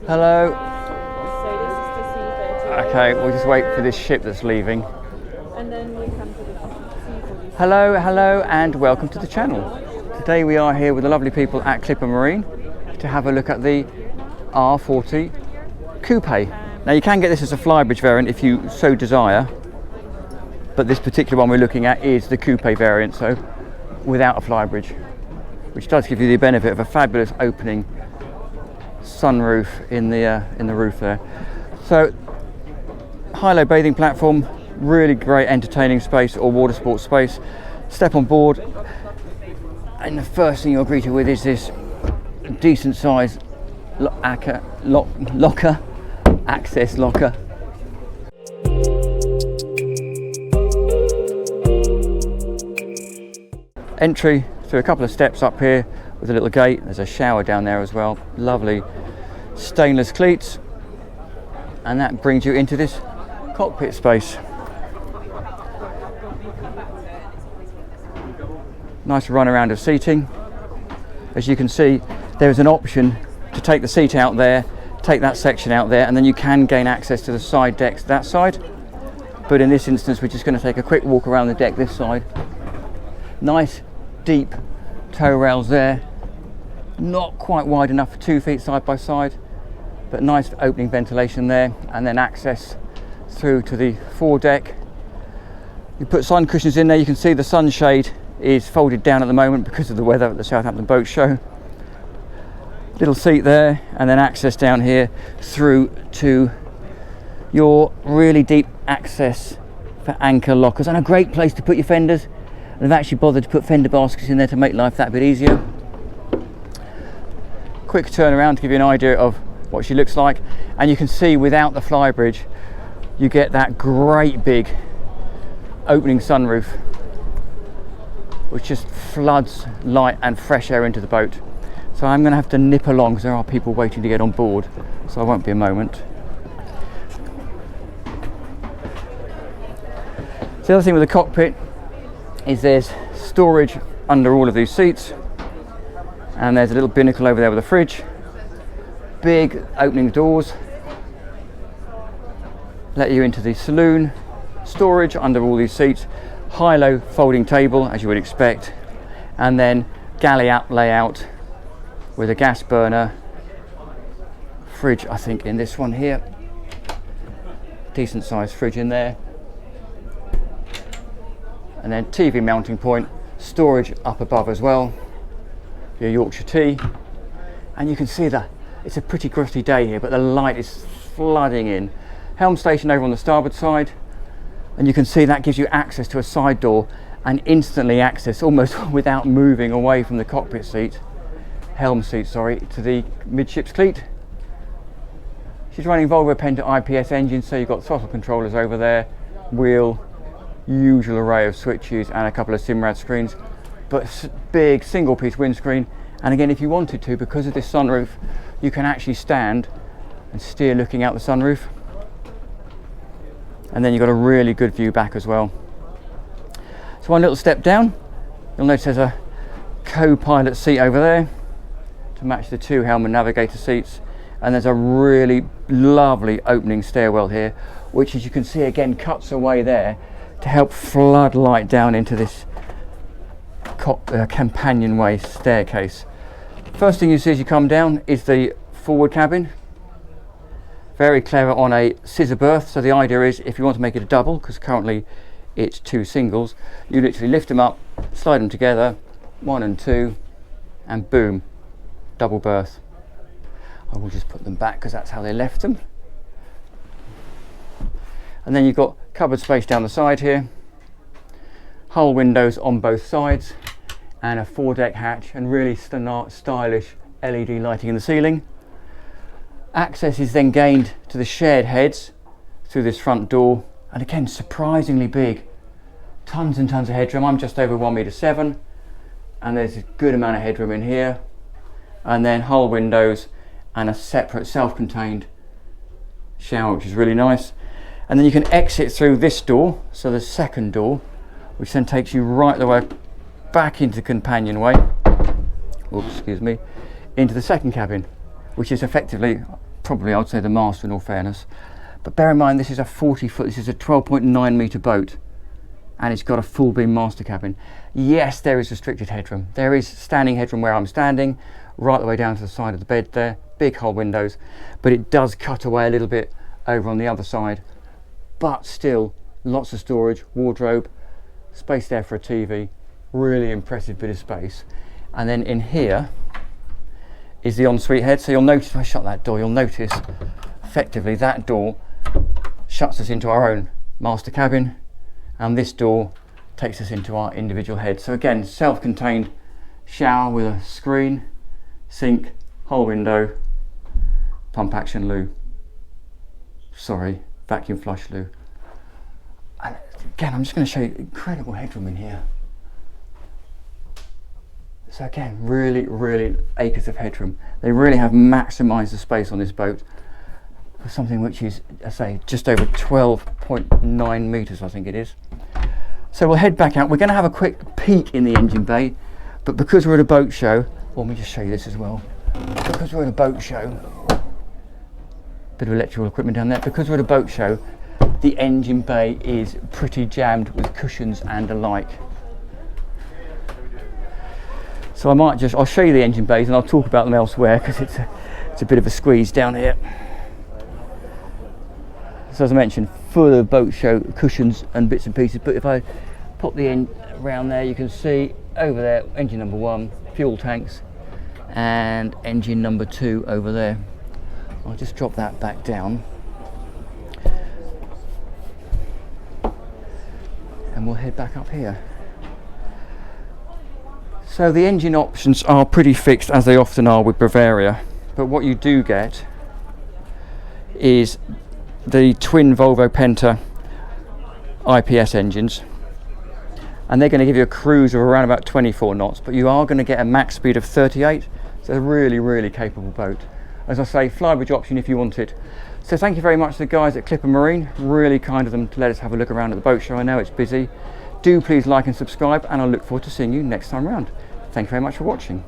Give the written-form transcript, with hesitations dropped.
Hello. So this is the C30. Okay, we'll just wait for this ship that's leaving. And then we come to the C40. Hello, and welcome to the channel. Today we are here with the lovely people at Clipper Marine to have a look at the R40 Coupe. Now you can get this as a flybridge variant if you so desire, but this particular one we're looking at is the Coupe variant, so without a flybridge, which does give you the benefit of a fabulous opening sunroof in the roof there. So high-low bathing platform, really great entertaining space or water sports space. Step on board and the first thing you're greeted with is this decent sized access locker. Entry through a couple of steps up here with a little gate. There's a shower down there as well. Lovely stainless cleats, and that brings you into this cockpit space. Nice run around of seating. As you can see, there is an option to take the seat out there, take that section out there, and then you can gain access to the side decks that side. But in this instance, we're just going to take a quick walk around the deck this side. Nice deep toe rails there, not quite wide enough for 2 feet side by side, but nice opening ventilation there, and then access through to the foredeck. You put sun cushions in there. You can see the sunshade is folded down at the moment because of the weather at the Southampton boat show. Little seat there, and then access down here through to your really deep access for anchor lockers, and a great place to put your fenders. They've actually bothered to put fender baskets in there to make life that bit easier. Quick turn around to give you an idea of what she looks like, and you can see without the flybridge you get that great big opening sunroof which just floods light and fresh air into the boat. So I'm going to have to nip along because there are people waiting to get on board, so I won't be a moment. So the other thing with the cockpit is there's storage under all of these seats, and there's a little binnacle over there with a fridge. Big opening doors let you into the saloon. Storage under all these seats. High-low folding table as you would expect, and then galley up layout with a gas burner. Fridge I think in this one here. Decent sized fridge in there. And then TV mounting point, storage up above as well, your Yorkshire tea. And you can see that it's a pretty grotty day here, but the light is flooding in. Helm station over on the starboard side, and you can see that gives you access to a side door and instantly access, almost without moving away from the cockpit seat, helm seat, sorry, to the midships cleat. She's running Volvo Penta IPS engine, so you've got throttle controllers over there, wheel, usual array of switches, and a couple of Simrad screens, but big single piece windscreen. And again, if you wanted to, because of this sunroof, you can actually stand and steer looking out the sunroof, and then you've got a really good view back as well. So one little step down, you'll notice there's a co-pilot seat over there to match the two helm and navigator seats, and there's a really lovely opening stairwell here, which, as you can see again, cuts away there to help flood light down into this companionway staircase. First thing you see as you come down is the forward cabin. Very clever on a scissor berth, so the idea is if you want to make it a double, because currently it's two singles, you literally lift them up, slide them together, 1 and 2, and boom, double berth. I will just put them back because that's how they left them. And then you've got cupboard space down the side here, hull windows on both sides, and a foredeck hatch, and really stylish LED lighting in the ceiling. Access is then gained to the shared heads through this front door, and again surprisingly big, tons and tons of headroom. I'm just over 1.7 meters, and there's a good amount of headroom in here, and then hull windows and a separate self-contained shower, which is really nice. And then you can exit through this door, so the second door, which then takes you right the way back into the companionway, oops, excuse me, into the second cabin, which is effectively probably, I'd say, the master in all fairness. But bear in mind, this is a 40 foot, this is a 12.9 metre boat, and it's got a full beam master cabin. Yes, there is restricted headroom. There is standing headroom where I'm standing, right the way down to the side of the bed there, big hull windows, but it does cut away a little bit over on the other side. But still, lots of storage, wardrobe, space there for a TV, really impressive bit of space. And then in here is the ensuite head. So you'll notice, if I shut that door, you'll notice effectively that door shuts us into our own master cabin, and this door takes us into our individual head. So again, self-contained shower with a screen, sink, whole window, pump action loo. Sorry, vacuum flush loo. And again, I'm just going to show you incredible headroom in here. So again, really acres of headroom. They really have maximised the space on this boat for something which is, I say, just over 12.9 metres, I think it is. So we'll head back out. We're going to have a quick peek in the engine bay, but because we're at a boat show, let me just show you this as well. Because we're at a boat show, bit of electrical equipment down there. Because we're at a boat show, the engine bay is pretty jammed with cushions and the like. So I'll show you the engine bays and I'll talk about them elsewhere, because it's a bit of a squeeze down here. So as I mentioned, full of boat show cushions and bits and pieces, but if I pop the end around there, you can see over there engine number 1, fuel tanks, and engine number 2 over there. I'll just drop that back down and we'll head back up here. So the engine options are pretty fixed, as they often are with Bavaria, but what you do get is the twin Volvo Penta IPS engines, and they're going to give you a cruise of around about 24 knots, but you are going to get a max speed of 38. So a really capable boat. As I say, flybridge option if you want it. So thank you very much to the guys at Clipper Marine. Really kind of them to let us have a look around at the boat show. I know it's busy. Do please like and subscribe, and I look forward to seeing you next time around. Thank you very much for watching.